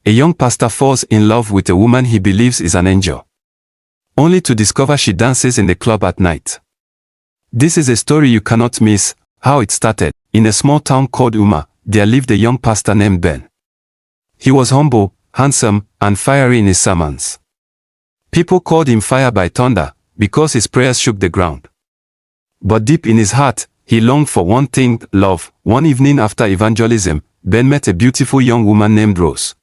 a young pastor falls in love with a woman he believes is an angel, only to discover she dances in the club at night. This is a story you cannot miss. How it started. In a small town called Uma, there lived a young pastor named Ben. He was humble, handsome, and fiery in his sermons. People called him Fire by Thunder because his prayers shook the ground. But deep in his heart, he longed for one thing, love. One evening after evangelism, Ben met a beautiful young woman named Rose.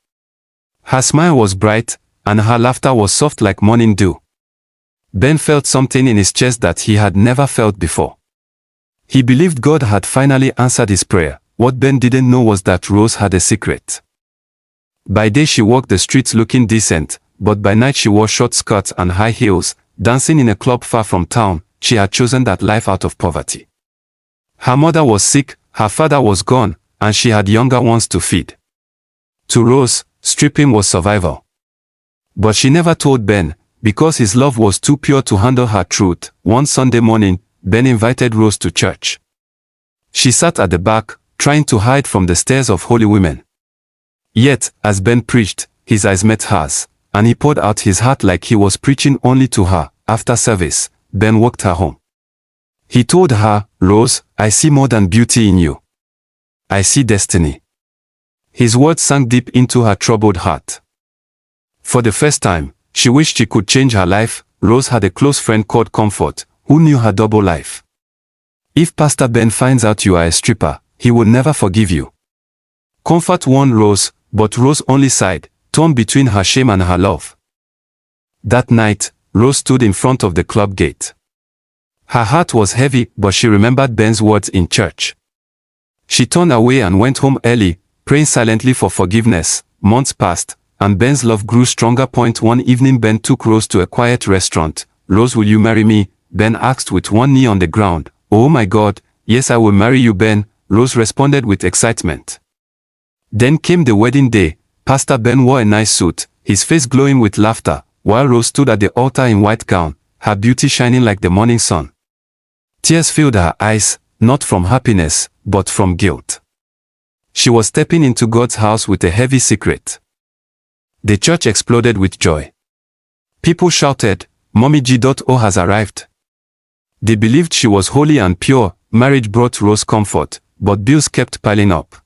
Her smile was bright, and her laughter was soft like morning dew. Ben felt something in his chest that he had never felt before. He believed God had finally answered his prayer. What Ben didn't know was that Rose had a secret. By day she walked the streets looking decent, but by night she wore short skirts and high heels, dancing in a club far from town. She had chosen that life out of poverty. Her mother was sick, her father was gone, and she had younger ones to feed. To Rose, stripping was survival. But she never told Ben, because his love was too pure to handle her truth. One Sunday morning, Ben invited Rose to church. She sat at the back, trying to hide from the stares of holy women. Yet, as Ben preached, his eyes met hers, and he poured out his heart like he was preaching only to her. After service, Ben walked her home. He told her, "Rose, I see more than beauty in you. I see destiny." His words sank deep into her troubled heart. For the first time, she wished she could change her life. Rose had a close friend called Comfort, who knew her double life. "If Pastor Ben finds out you are a stripper, he will never forgive you." Comfort warned Rose, but Rose only sighed, torn between her shame and her love. That night, Rose stood in front of the club gate. Her heart was heavy, but she remembered Ben's words in church. She turned away and went home early, praying silently for forgiveness. Months passed, and Ben's love grew stronger. One evening Ben took Rose to a quiet restaurant. "Rose, will you marry me?" Ben asked with one knee on the ground. "Oh my God, yes, I will marry you, Ben," Rose responded with excitement. Then came the wedding day. Pastor Ben wore a nice suit, his face glowing with laughter, while Rose stood at the altar in white gown, her beauty shining like the morning sun. Tears filled her eyes, not from happiness, but from guilt. She was stepping into God's house with a heavy secret. The church exploded with joy. People shouted, "Mummy G.O has arrived." They believed she was holy and pure. Marriage brought Rose comfort, but bills kept piling up.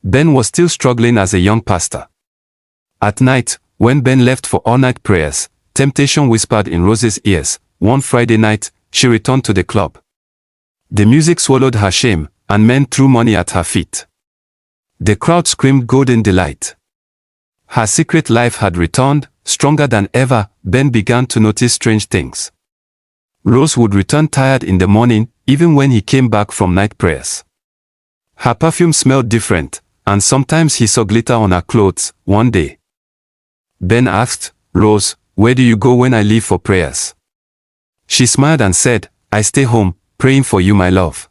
Ben was still struggling as a young pastor. At night, when Ben left for all-night prayers, temptation whispered in Rose's ears. One Friday night, she returned to the club. The music swallowed her shame, and men threw money at her feet. The crowd screamed golden delight. Her secret life had returned, stronger than ever. Ben began to notice strange things. Rose would return tired in the morning, even when he came back from night prayers. Her perfume smelled different, and sometimes he saw glitter on her clothes. One day, Ben asked, "Rose, where do you go when I leave for prayers?" She smiled and said, "I stay home, praying for you, my love."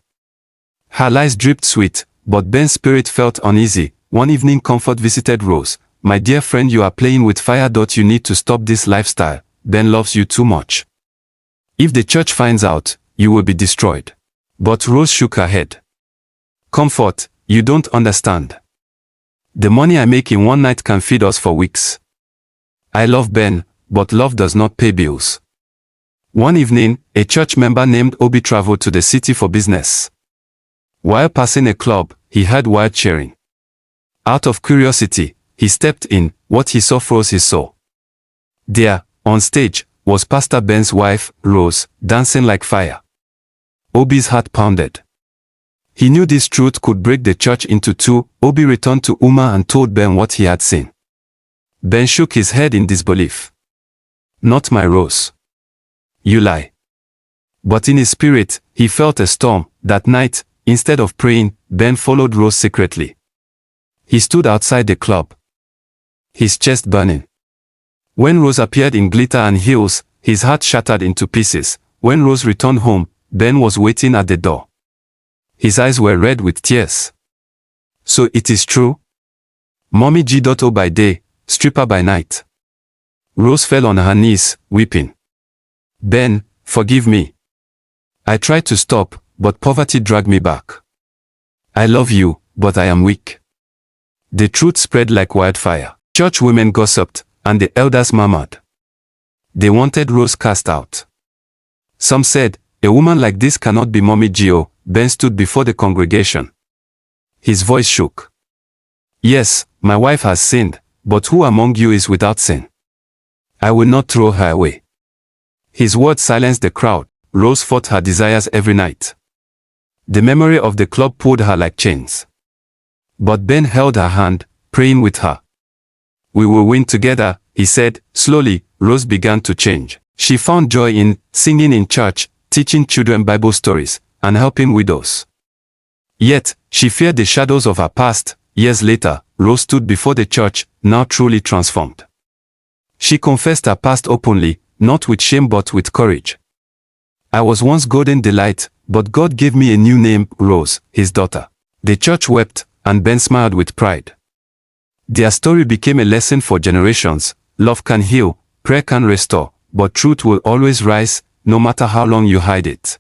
Her lies dripped sweet, but Ben's spirit felt uneasy. One evening Comfort visited Rose. "My dear friend, you are playing with fire. You need to stop this lifestyle. Ben loves you too much. If the church finds out, you will be destroyed." But Rose shook her head. "Comfort, you don't understand. The money I make in one night can feed us for weeks. I love Ben, but love does not pay bills." One evening, a church member named Obi traveled to the city for business. While passing a club, he heard wild cheering. Out of curiosity, he stepped in. What he saw froze his soul. There, on stage, was Pastor Ben's wife, Rose, dancing like fire. Obi's heart pounded. He knew this truth could break the church into two. Obi returned to Uma and told Ben what he had seen. Ben shook his head in disbelief. "Not my Rose. You lie." But in his spirit, he felt a storm. That night, instead of praying, Ben followed Rose secretly. He stood outside the club, his chest burning. When Rose appeared in glitter and heels, his heart shattered into pieces. When Rose returned home, Ben was waiting at the door. His eyes were red with tears. "So it is true? Mummy G.O by day, stripper by night." Rose fell on her knees, weeping. "Ben, forgive me. I tried to stop, but poverty dragged me back. I love you, but I am weak." The truth spread like wildfire. Church women gossiped, and the elders murmured. They wanted Rose cast out. Some said, "A woman like this cannot be Mummy G.O." Ben stood before the congregation. His voice shook. "Yes, my wife has sinned, but who among you is without sin? I will not throw her away." His words silenced the crowd. Rose fought her desires every night. The memory of the club pulled her like chains. But Ben held her hand, praying with her. "We will win together," he said. Slowly, Rose began to change. She found joy in singing in church, teaching children Bible stories, and helping widows. Yet, she feared the shadows of her past. Years later, Rose stood before the church, now truly transformed. She confessed her past openly, not with shame but with courage. "I was once Golden Delight, but God gave me a new name, Rose, his daughter." The church wept, and Ben smiled with pride. Their story became a lesson for generations. Love can heal, prayer can restore, but truth will always rise, no matter how long you hide it.